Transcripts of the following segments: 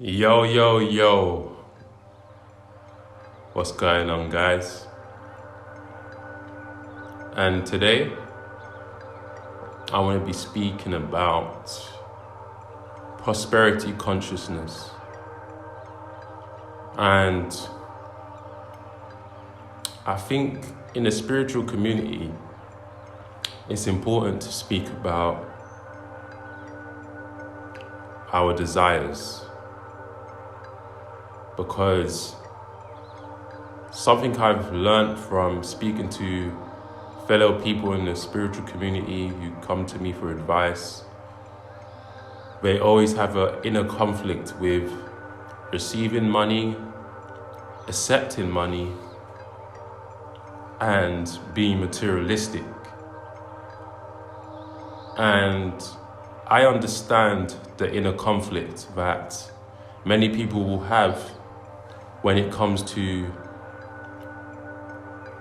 Yo, yo, yo. What's going on, guys? And today, I want to be speaking about prosperity consciousness. And I think in the spiritual community, it's important to speak about our desires. Because something I've learned from speaking to fellow people in the spiritual community who come to me for advice, they always have an inner conflict with receiving money, accepting money, and being materialistic. And I understand the inner conflict that many people will have when it comes to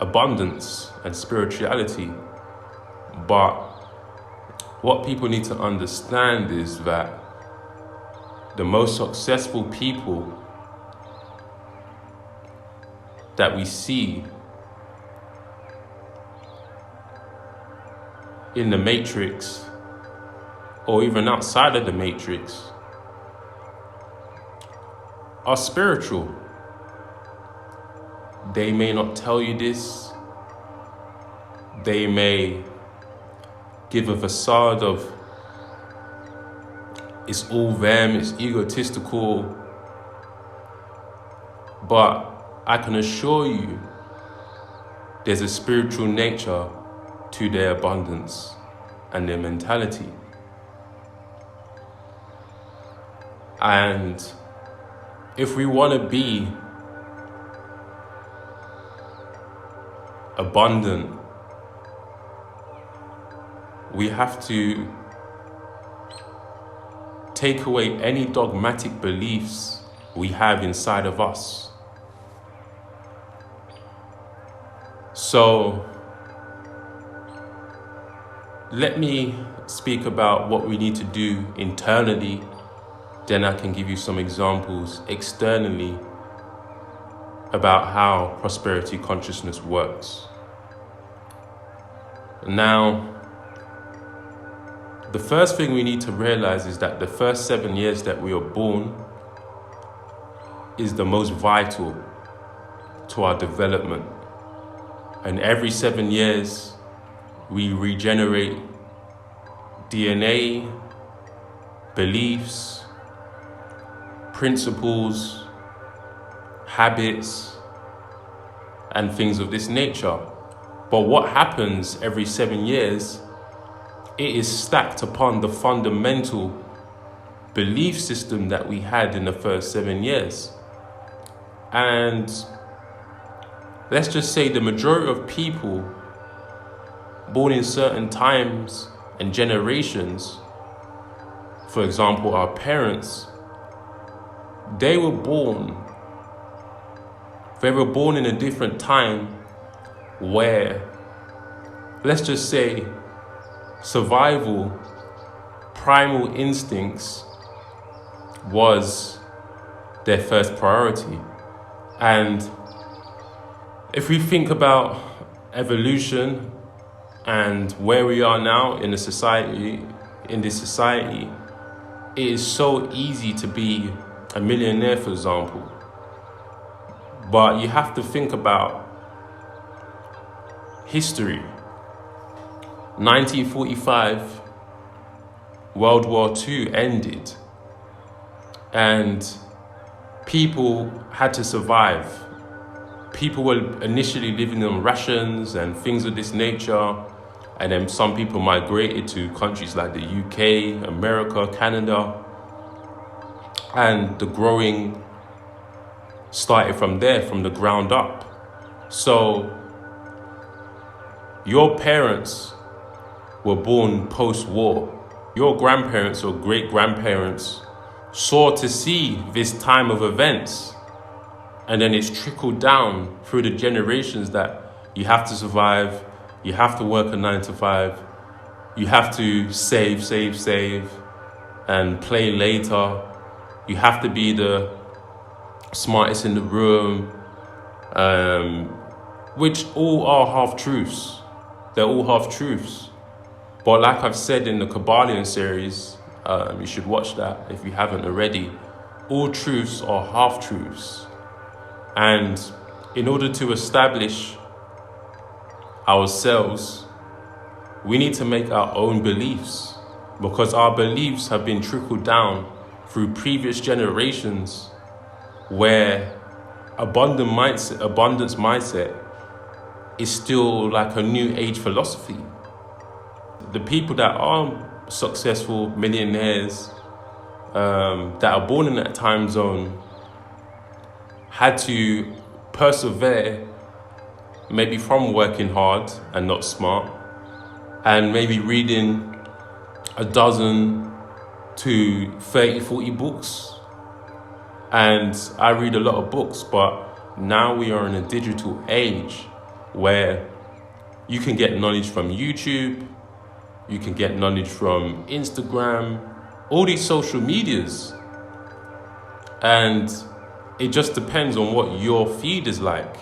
abundance and spirituality. But what people need to understand is that the most successful people that we see in the matrix, or even outside of the matrix, are spiritual. They may not tell you this. They may give a facade of it's all them, it's egotistical. But I can assure you there's a spiritual nature to their abundance and their mentality. And if we want to be abundant, we have to take away any dogmatic beliefs we have inside of us. So let me speak about what we need to do internally. Then I can give you some examples externally about how prosperity consciousness works. Now, the first thing we need to realize is that the first 7 years that we are born is the most vital to our development. And every 7 years, we regenerate DNA, beliefs, principles, habits, and things of this nature. But what happens every 7 years, it is stacked upon the fundamental belief system that we had in the first 7 years. And let's just say the majority of people born in certain times and generations, for example, our parents, they were born in a different time where, let's just say, survival, primal instincts was their first priority. And if we think about evolution and where we are now in this society, it is so easy to be a millionaire, for example. But you have to think about history. 1945, World War II ended, and people had to survive. People were initially living on rations and things of this nature, and then some people migrated to countries like the UK, America, Canada, and the growing started from there, from the ground up. So your parents were born post-war. Your grandparents or great-grandparents saw to see this time of events, and then it's trickled down through the generations that you have to survive, you have to work a 9 to 5, you have to save, and play later, You have to be the smartest in the room, which all are half-truths. They're all half-truths. But like I've said in the Kabbalion series, you should watch that if you haven't already, all truths are half-truths. And in order to establish ourselves, we need to make our own beliefs, because our beliefs have been trickled down through previous generations where abundance mindset is still like a new age philosophy. The people that are successful millionaires, that are born in that time zone, had to persevere, maybe from working hard and not smart, and maybe reading a dozen to 30, 40 books. And I read a lot of books, but now we are in a digital age where you can get knowledge from YouTube, you can get knowledge from Instagram, all these social medias. And it just depends on what your feed is like.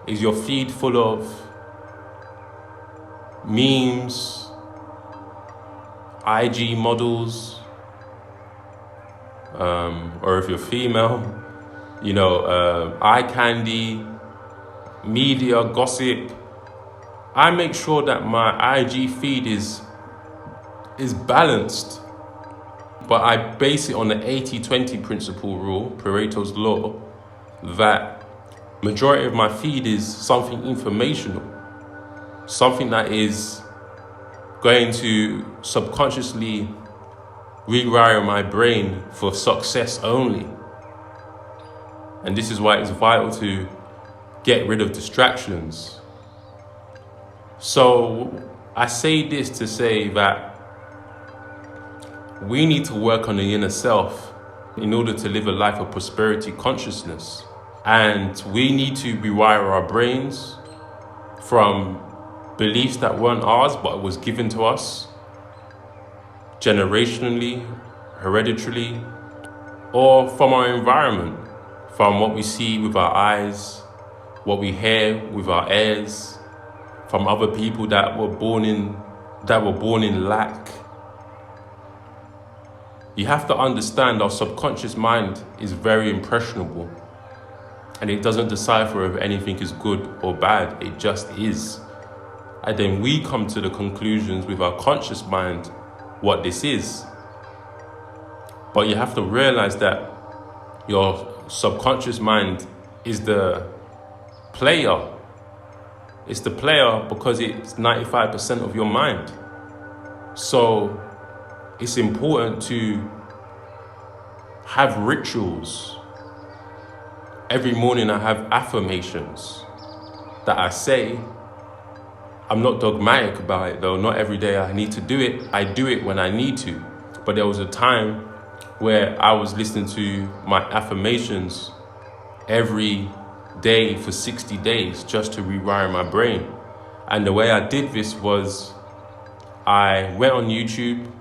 Is your feed full of memes, IG models, or if you're female, eye candy, media, gossip? I make sure that my IG feed is balanced, but I base it on the 80-20 principle rule, Pareto's law, that majority of my feed is something informational, something that is going to subconsciously rewire my brain for success only. And this is why it's vital to get rid of distractions. So I say this to say that we need to work on the inner self in order to live a life of prosperity consciousness. And we need to rewire our brains from beliefs that weren't ours, but was given to us generationally, hereditarily, or from our environment, from what we see with our eyes, what we hear with our ears, from other people that were born in lack. You have to understand our subconscious mind is very impressionable, and it doesn't decipher if anything is good or bad. It just is. And then we come to the conclusions with our conscious mind what this is. But you have to realize that your subconscious mind is the player. It's the player because it's 95% of your mind. So it's important to have rituals. Every morning I have affirmations that I say. I'm not dogmatic about it though. Not every day I need to do it. I do it when I need to. But there was a time where I was listening to my affirmations every day for 60 days just to rewire my brain. And the way I did this was I went on YouTube,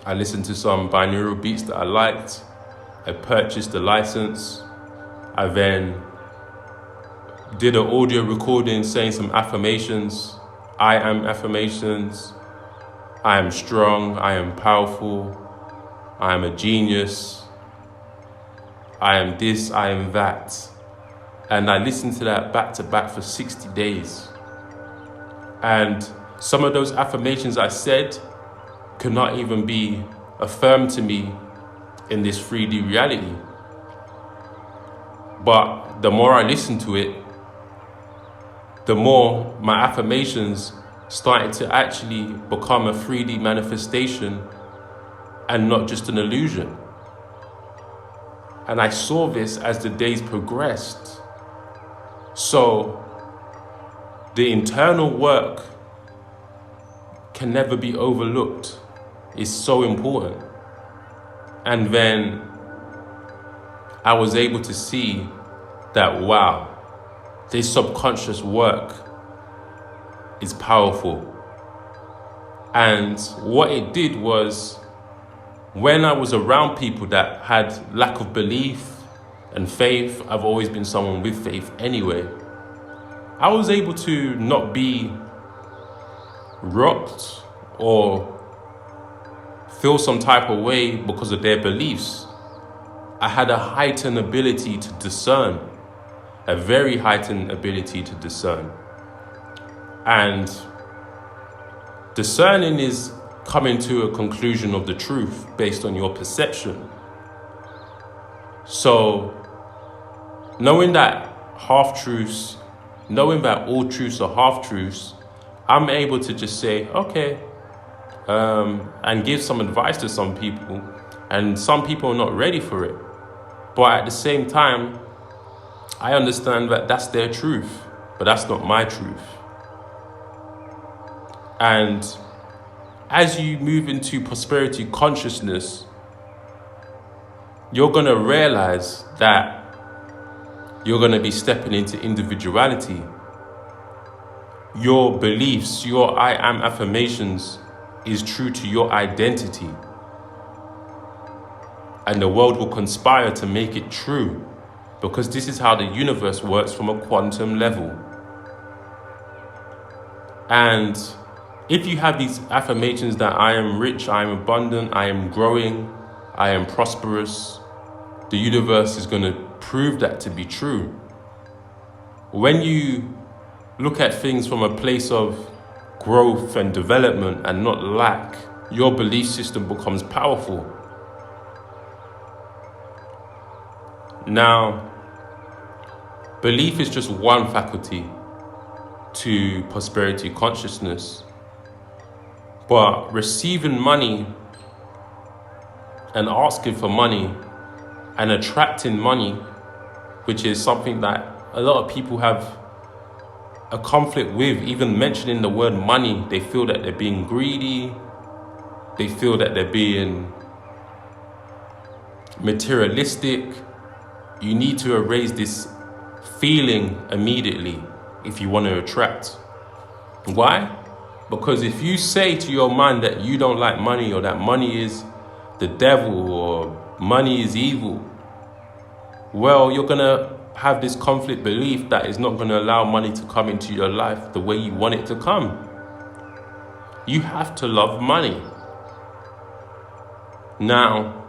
I listened to some binaural beats that I liked, I purchased a license, I then did an audio recording saying some affirmations. I am affirmations. I am strong, I am powerful, I am a genius, I am this, I am that. And I listened to that back to back for 60 days. And some of those affirmations I said could not even be affirmed to me in this 3D reality. But the more I listened to it, the more my affirmations started to actually become a 3D manifestation and not just an illusion. And I saw this as the days progressed. So the internal work can never be overlooked. It's so important. And then I was able to see that, wow, this subconscious work is powerful. And what it did was when I was around people that had lack of belief and faith, I've always been someone with faith anyway, I was able to not be rocked or feel some type of way because of their beliefs. I had a heightened ability to discern, a very heightened ability to discern. And discerning is coming to a conclusion of the truth based on your perception. So, knowing that half-truths, knowing that all truths are half-truths, I'm able to just say, okay, and give some advice to some people, and some people are not ready for it. But at the same time, I understand that that's their truth, but that's not my truth. And as you move into prosperity consciousness, you're going to realize that you're going to be stepping into individuality. Your beliefs, your I am affirmations is true to your identity. And the world will conspire to make it true, because this is how the universe works from a quantum level. And if you have these affirmations that I am rich, I am abundant, I am growing, I am prosperous, the universe is going to prove that to be true. When you look at things from a place of growth and development and not lack, your belief system becomes powerful. Now, belief is just one faculty to prosperity consciousness. But receiving money and asking for money and attracting money, which is something that a lot of people have a conflict with, even mentioning the word money, they feel that they're being greedy, they feel that they're being materialistic. You need to erase this feeling immediately if you want to attract. Why? Because if you say to your mind that you don't like money, or that money is the devil, or money is evil, well, you're going to have this conflict belief that is not going to allow money to come into your life the way you want it to come. You have to love money. Now,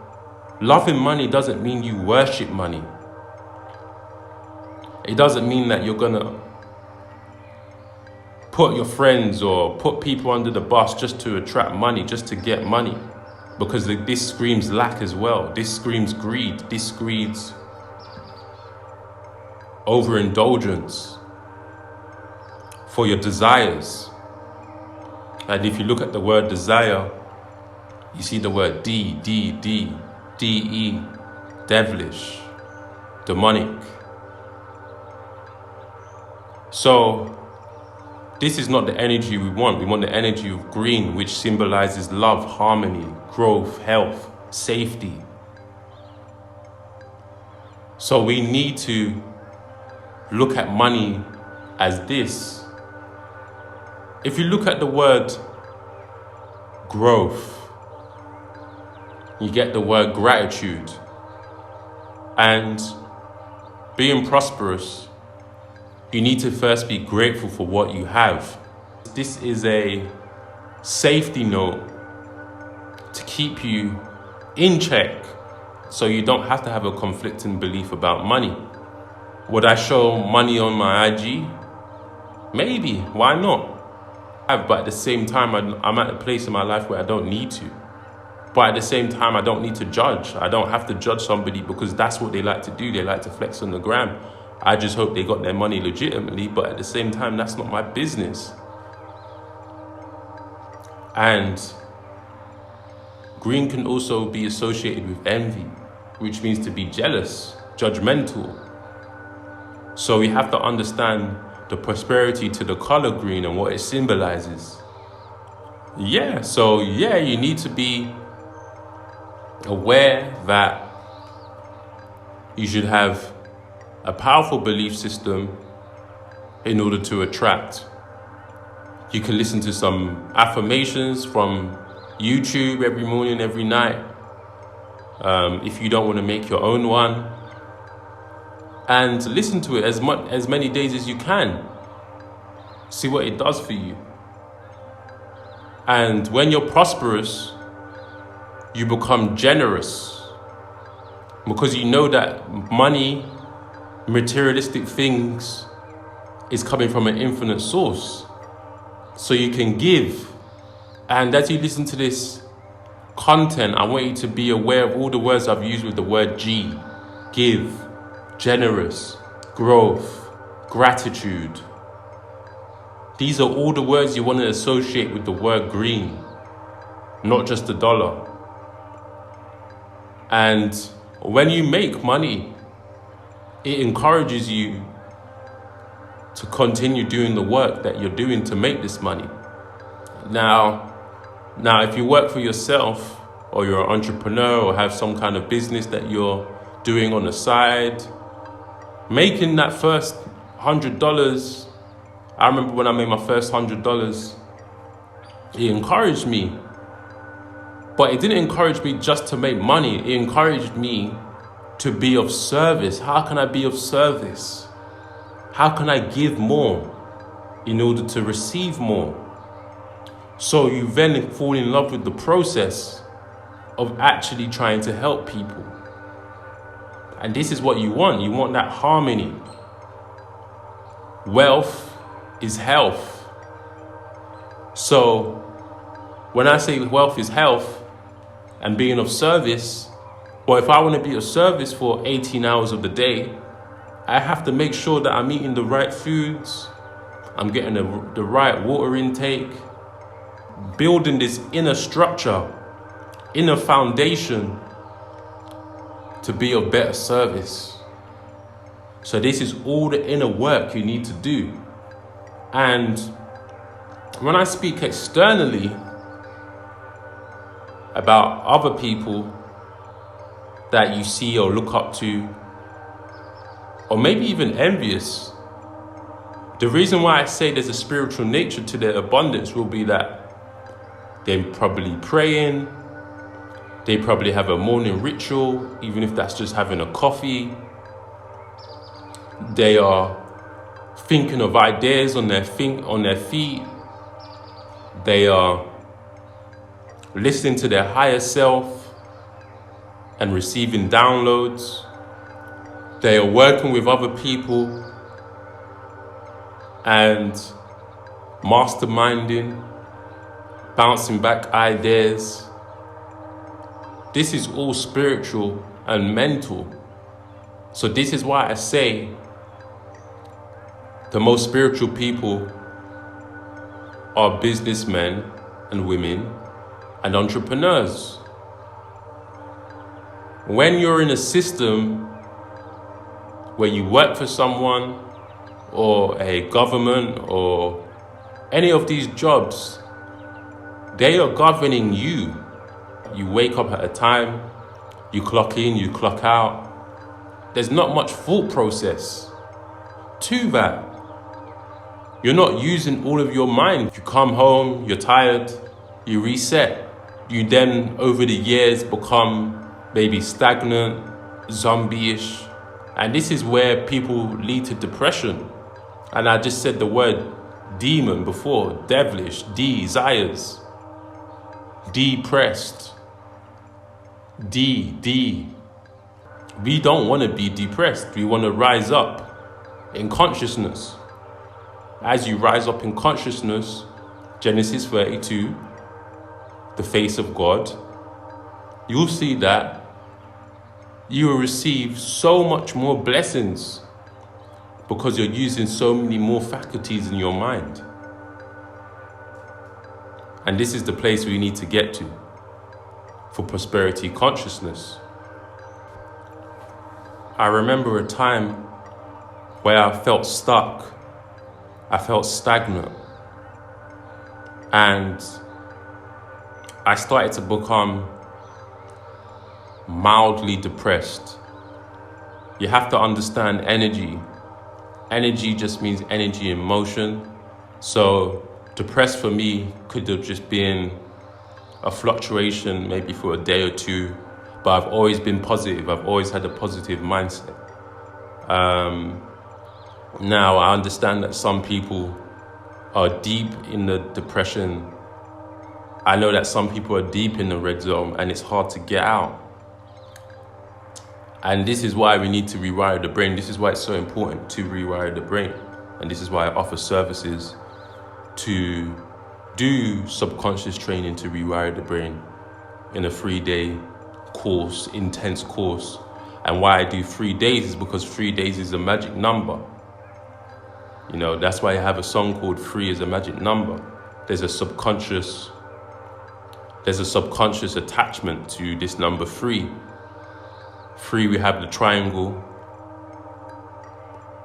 loving money doesn't mean you worship money. It doesn't mean that you're going to put your friends or put people under the bus just to attract money, just to get money. Because this screams lack as well. This screams greed. This screams overindulgence for your desires. And if you look at the word desire, you see the word D-E, devilish, demonic. So this is not the energy we want. We want the energy of green, which symbolizes love, harmony, growth, health, safety. So we need to look at money as this. If you look at the word growth, you get the word gratitude. And being prosperous, you need to first be grateful for what you have. This is a safety note to keep you in check, so you don't have to have a conflicting belief about money. Would I show money on my IG? Maybe, why not? But at the same time, I'm at a place in my life where I don't need to. But at the same time, I don't need to judge. I don't have to judge somebody because that's what they like to do. They like to flex on the gram. I just hope they got their money legitimately, but at the same time, that's not my business. And green can also be associated with envy, which means to be jealous, judgmental. So we have to understand the prosperity to the color green and what it symbolizes. You need to be aware that you should have a powerful belief system in order to attract. You can listen to some affirmations from YouTube every morning, every night. if you don't want to make your own one. And listen to it as many days as you can. See what it does for you. And when you're prosperous, you become generous, because you know that money, materialistic things, is coming from an infinite source. So you can give. And as you listen to this content, I want you to be aware of all the words I've used with the word G. Give, generous, growth, gratitude. These are all the words you want to associate with the word green, not just the dollar. And when you make money, it encourages you to continue doing the work that you're doing to make this money. Now, if you work for yourself, or you're an entrepreneur, or have some kind of business that you're doing on the side, making that first $100, I remember when I made my first $100, it encouraged me. But it didn't encourage me just to make money. It encouraged me to be of service. How can I be of service? How can I give more in order to receive more? So you then fall in love with the process of actually trying to help people. And this is what you want. You want that harmony. Wealth is health. So when I say wealth is health and being of service, well, if I want to be of service for 18 hours of the day, I have to make sure that I'm eating the right foods, I'm getting the right water intake, building this inner structure, inner foundation to be of better service. So this is all the inner work you need to do. And when I speak externally about other people that you see or look up to, or maybe even envious, the reason why I say there's a spiritual nature to their abundance will be that they're probably praying, they probably have a morning ritual, even if that's just having a coffee. They are thinking of ideas on their feet. They are listening to their higher self and receiving downloads. They are working with other people and masterminding, bouncing back ideas. This is all spiritual and mental. So this is why I say the most spiritual people are businessmen and women and entrepreneurs. When you're in a system where you work for someone or a government or any of these jobs, they are governing you. You wake up at a time, you clock in, you clock out. There's not much thought process to that. You're not using all of your mind. You come home, you're tired, you reset. You then, over the years, become maybe stagnant, zombie-ish. And this is where people lead to depression. And I just said the word demon before, devilish, desires, depressed, D. We don't want to be depressed. We want to rise up in consciousness. As you rise up in consciousness, Genesis 32, the face of God, you'll see that you will receive so much more blessings because you're using so many more faculties in your mind. And this is the place we need to get to for prosperity consciousness. I remember a time where I felt stuck. I felt stagnant. And I started to become mildly depressed. You have to understand energy. Energy just means energy in motion. So depressed for me could have just been a fluctuation, maybe for a day or two. but I've always been positive. I've always had a positive mindset. Now, I understand that some people are deep in the depression. I know that some people are deep in the red zone and it's hard to get out. And this is why we need to rewire the brain. This is why it's so important to rewire the brain. And this is why I offer services to do subconscious training to rewire the brain in a 3-day course, intense course. And why I do 3 days is because 3 days is a magic number. You know, that's why I have a song called 3 is a magic number. There's a subconscious attachment to this number 3. 3, we have the triangle.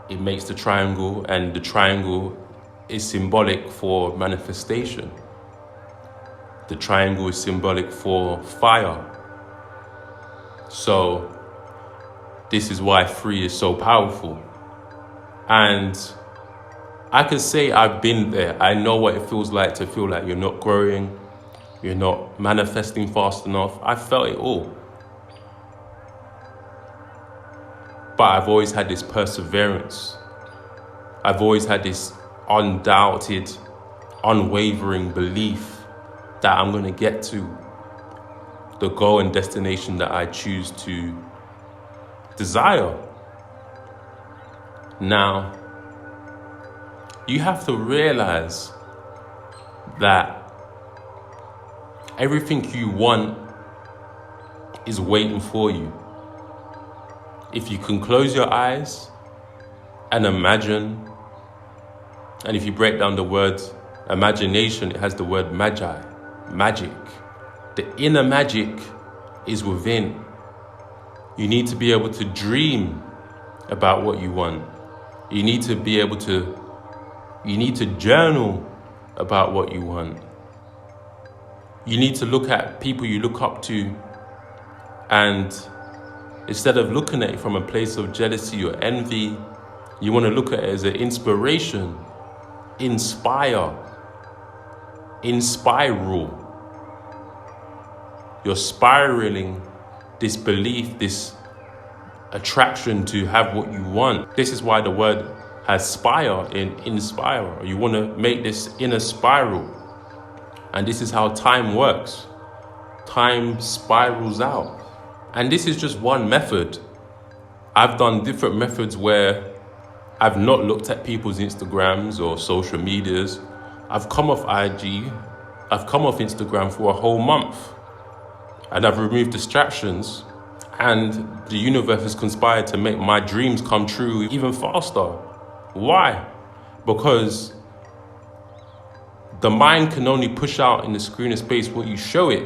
It makes the triangle, and the triangle is symbolic for manifestation. The triangle is symbolic for fire. So this is why 3 is so powerful. And I could say I've been there. I know what it feels like to feel like you're not growing, you're not manifesting fast enough. I felt it all. But I've always had this perseverance. I've always had this undoubted, unwavering belief that I'm going to get to the goal and destination that I choose to desire. Now, you have to realize that everything you want is waiting for you. If you can close your eyes and imagine, and if you break down the word imagination, it has the word magi, magic. The inner magic is within. You need to be able to dream about what you want. You need to be able to journal about what you want. You need to look at people you look up to, and instead of looking at it from a place of jealousy or envy, you want to look at it as an inspiration. Inspire. Inspiral. You're spiraling this belief, this attraction to have what you want. This is why the word has spire in inspire. You want to make this inner spiral. And this is how time works. Time spirals out. And this is just one method. I've done different methods where I've not looked at people's Instagrams or social medias. I've come off IG. I've come off Instagram for a whole month. And I've removed distractions. And the universe has conspired to make my dreams come true even faster. Why? Because the mind can only push out in the screen of space what you show it.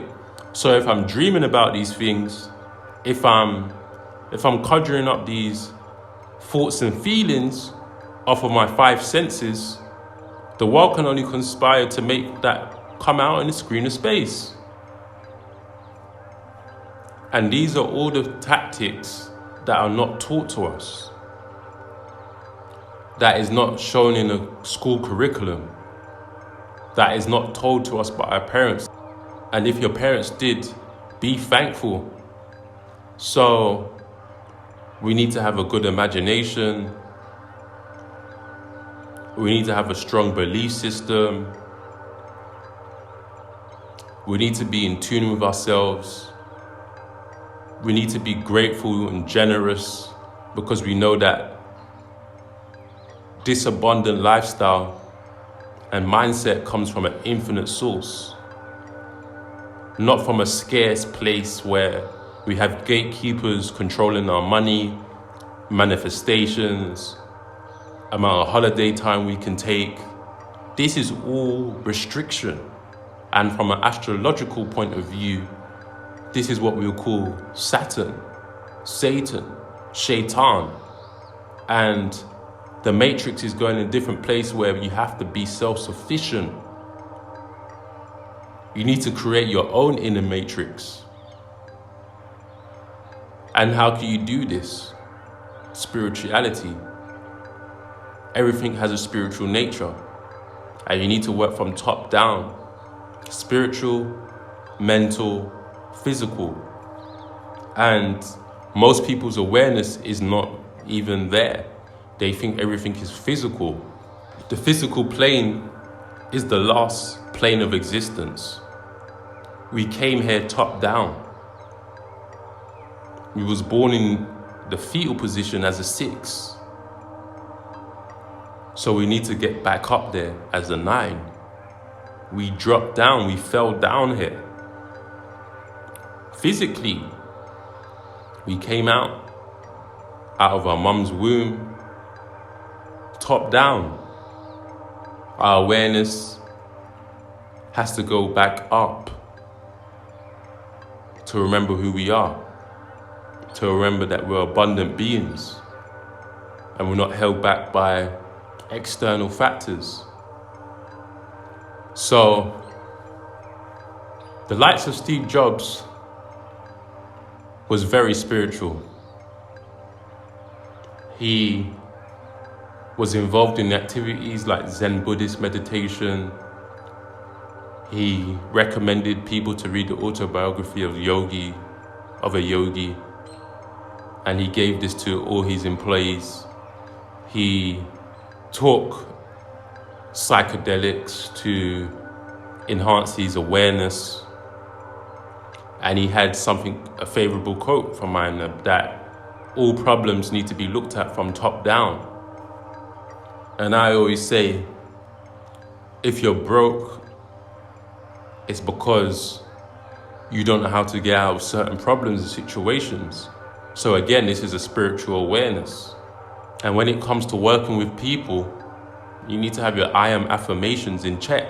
So if I'm dreaming about these things, if I'm conjuring up these thoughts and feelings off of my 5 senses, the world can only conspire to make that come out in the screen of space. And these are all the tactics that are not taught to us. That is not shown in a school curriculum. That is not told to us by our parents. And if your parents did, be thankful. So we need to have a good imagination. We need to have a strong belief system. We need to be in tune with ourselves. We need to be grateful and generous, because we know that this abundant lifestyle and mindset comes from an infinite source, not from a scarce place where we have gatekeepers controlling our money, manifestations, amount of holiday time we can take. This is all restriction. And from an astrological point of view, this is what we will call Saturn, Satan, Shaitan. And the matrix is going in a different place where you have to be self-sufficient. You need to create your own inner matrix. And how can you do this? Spirituality. Everything has a spiritual nature. And you need to work from top down. Spiritual, mental, physical. And most people's awareness is not even there. They think everything is physical. The physical plane is the last plane of existence. We came here top down. We was born in the fetal position as a 6. So we need to get back up there as a 9. We dropped down, we fell down here. Physically, we came out of our mum's womb, top down. Our awareness has to go back up to remember who we are, to remember that we're abundant beings and we're not held back by external factors. So, the likes of Steve Jobs was very spiritual. He was involved in activities like Zen Buddhist meditation. He recommended people to read the autobiography of a yogi, and he gave this to all his employees. He took psychedelics to enhance his awareness, and he had a favorable quote from mine that all problems need to be looked at from top down. And I always say, if you're broke, it's because you don't know how to get out of certain problems and situations. So again, this is a spiritual awareness. And when it comes to working with people, you need to have your I am affirmations in check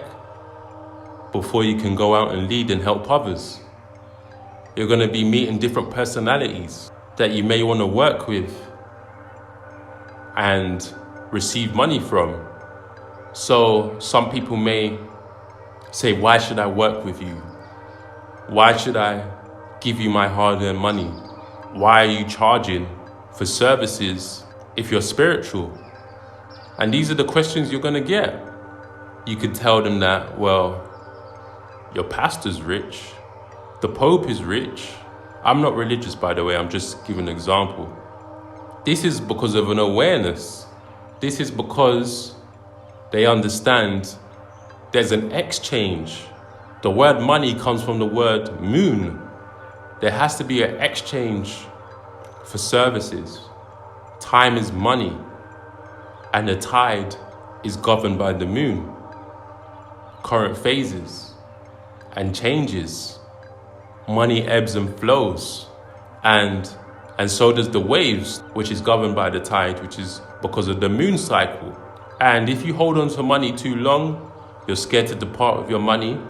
before you can go out and lead and help others. You're going to be meeting different personalities that you may want to work with and receive money from. So some people may say, why should I work with you? Why should I give you my hard-earned money? Why are you charging for services if you're spiritual? And these are the questions you're going to get. You could tell them that, well, your pastor's rich, the Pope is rich. I'm not religious, by the way, I'm just giving an example. This is because of an awareness. This is because they understand there's an exchange. The word money comes from the word moon. There has to be an exchange for services. Time is money, and the tide is governed by the moon. Current phases and changes. Money ebbs and flows, and so does the waves, which is governed by the tide, which is because of the moon cycle. And if you hold on to money too long, you're scared to depart with your money.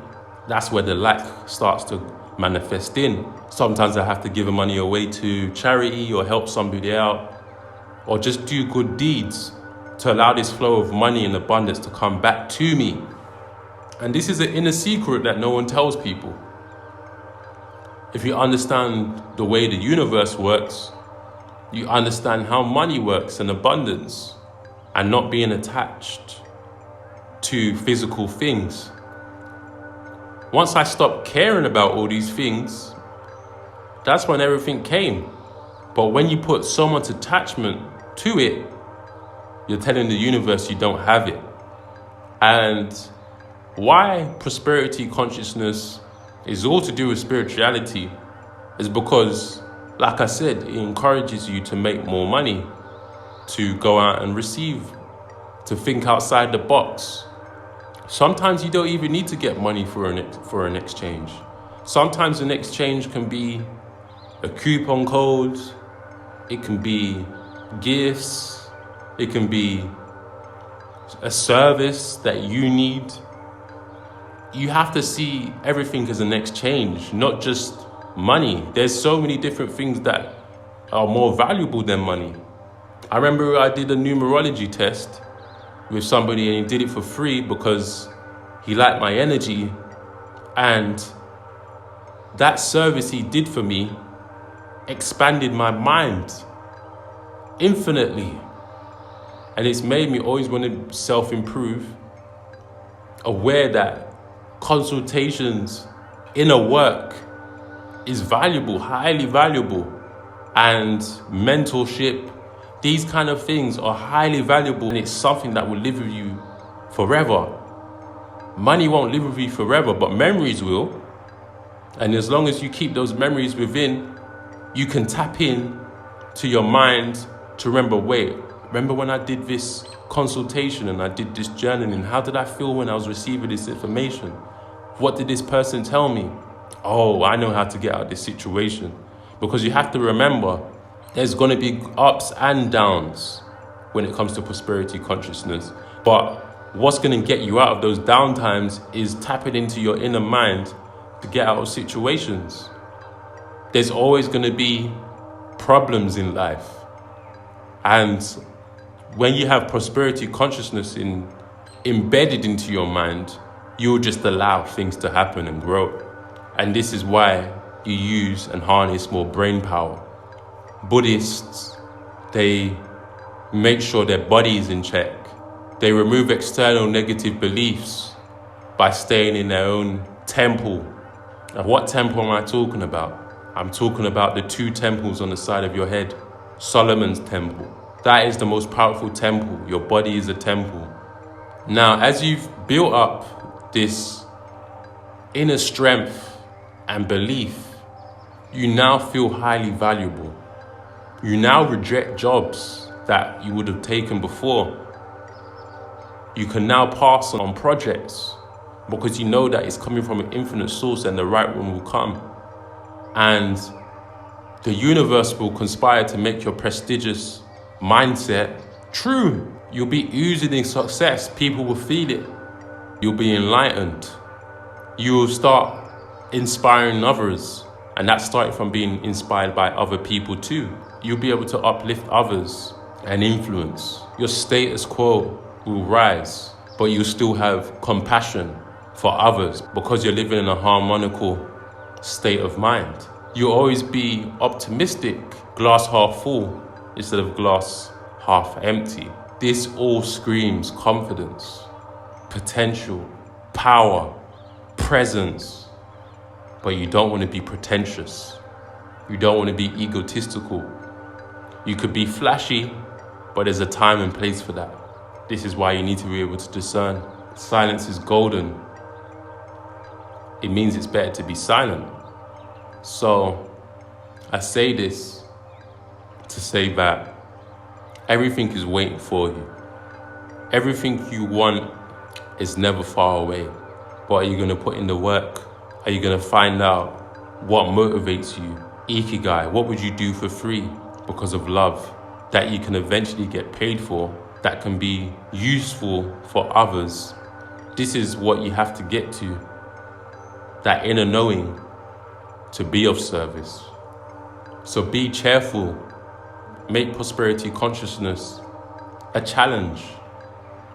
That's where the lack starts to manifest in. Sometimes I have to give the money away to charity or help somebody out, or just do good deeds to allow this flow of money and abundance to come back to me. And this is an inner secret that no one tells people. If you understand the way the universe works, you understand how money works and abundance, and not being attached to physical things. Once I stopped caring about all these things, that's when everything came. But when you put so much attachment to it, you're telling the universe you don't have it. And why prosperity consciousness is all to do with spirituality is because, like I said, it encourages you to make more money, to go out and receive, to think outside the box. Sometimes you don't even need to get money for an exchange. Sometimes an exchange can be a coupon code, it can be gifts, it can be a service that you need. You have to see everything as an exchange, not just money. There's so many different things that are more valuable than money. I remember I did a numerology test with somebody, and he did it for free because he liked my energy, and that service he did for me expanded my mind infinitely, and it's made me always want to self-improve, aware that consultations, inner work, is valuable, highly valuable. And mentorship, these kind of things are highly valuable, and it's something that will live with you forever. Money won't live with you forever, but memories will. And as long as you keep those memories within, you can tap in to your mind to remember, wait, remember when I did this consultation and I did this journaling? How did I feel when I was receiving this information? What did this person tell me? Oh, I know how to get out of this situation. Because you have to remember, there's going to be ups and downs when it comes to prosperity consciousness. But what's going to get you out of those down times is tapping into your inner mind to get out of situations. There's always going to be problems in life. And when you have prosperity consciousness embedded into your mind, you'll just allow things to happen and grow. And this is why you use and harness more brain power. Buddhists, they make sure their body is in check. They remove external negative beliefs by staying in their own temple. And what temple am I talking about? I'm talking about the 2 temples on the side of your head. Solomon's temple. That is the most powerful temple. Your body is a temple. Now, as you've built up this inner strength and belief, you now feel highly valuable. You now reject jobs that you would have taken before. You can now pass on projects because you know that it's coming from an infinite source and the right one will come. And the universe will conspire to make your prestigious mindset true. You'll be oozing in success. People will feel it. You'll be enlightened. You will start inspiring others. And that started from being inspired by other people too. You'll be able to uplift others and influence. Your status quo will rise, but you'll still have compassion for others because you're living in a harmonical state of mind. You'll always be optimistic, glass half full instead of glass half empty. This all screams confidence, potential, power, presence. But you don't want to be pretentious. You don't want to be egotistical. You could be flashy, but there's a time and place for that. This is why you need to be able to discern. Silence is golden. It means it's better to be silent. So I say this to say that everything is waiting for you. Everything you want is never far away. But are you going to put in the work? Are you going to find out what motivates you? Ikigai, what would you do for free because of love that you can eventually get paid for, that can be useful for others? This is what you have to get to, that inner knowing to be of service. So be cheerful. Make prosperity consciousness a challenge,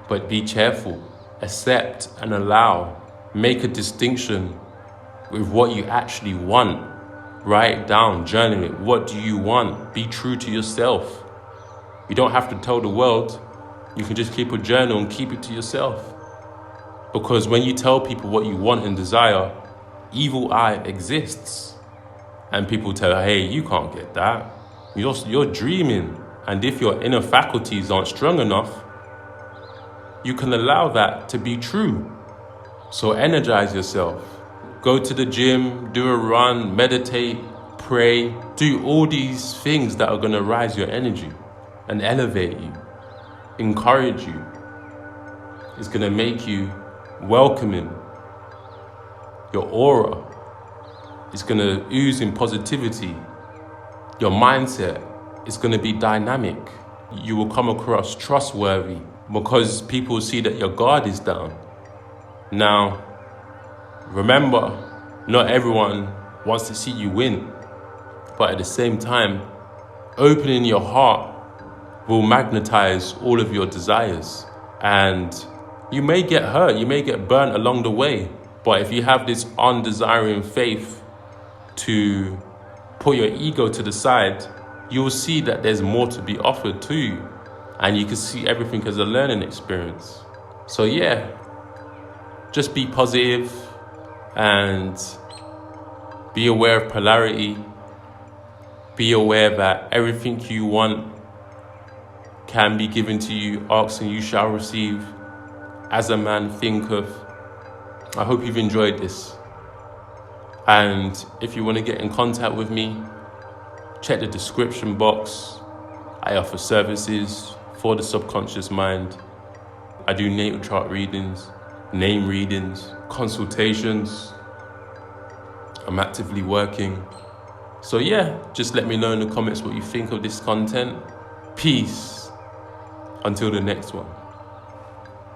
but be cheerful. Accept and allow. Make a distinction with what you actually want. Write it down, journal it. What do you want? Be true to yourself. You don't have to tell the world. You can just keep a journal and keep it to yourself. Because when you tell people what you want and desire, evil eye exists. And people tell, hey, you can't get that. You're dreaming. And if your inner faculties aren't strong enough, you can allow that to be true. So energize yourself. Go to the gym, do a run, meditate, pray. Do all these things that are going to rise your energy and elevate you, encourage you. It's going to make you welcoming. Your aura is going to ooze in positivity. Your mindset is going to be dynamic. You will come across trustworthy because people see that your guard is down. Now, remember, not everyone wants to see you win, but at the same time, opening your heart will magnetize all of your desires. And you may get hurt, you may get burnt along the way, but if you have this undesiring faith to put your ego to the side, you will see that there's more to be offered to you, and you can see everything as a learning experience. So yeah, just be positive and Be aware of polarity. Be aware that everything you want can be given to you. Ask and you shall receive. As a man thinketh. I hope you've enjoyed this. And if you want to get in contact with me, check the description box. I offer services for the subconscious mind. I do natal chart readings, name readings, consultations. I'm actively working. So yeah, just let me know in the comments what you think of this content. Peace. Until the next one.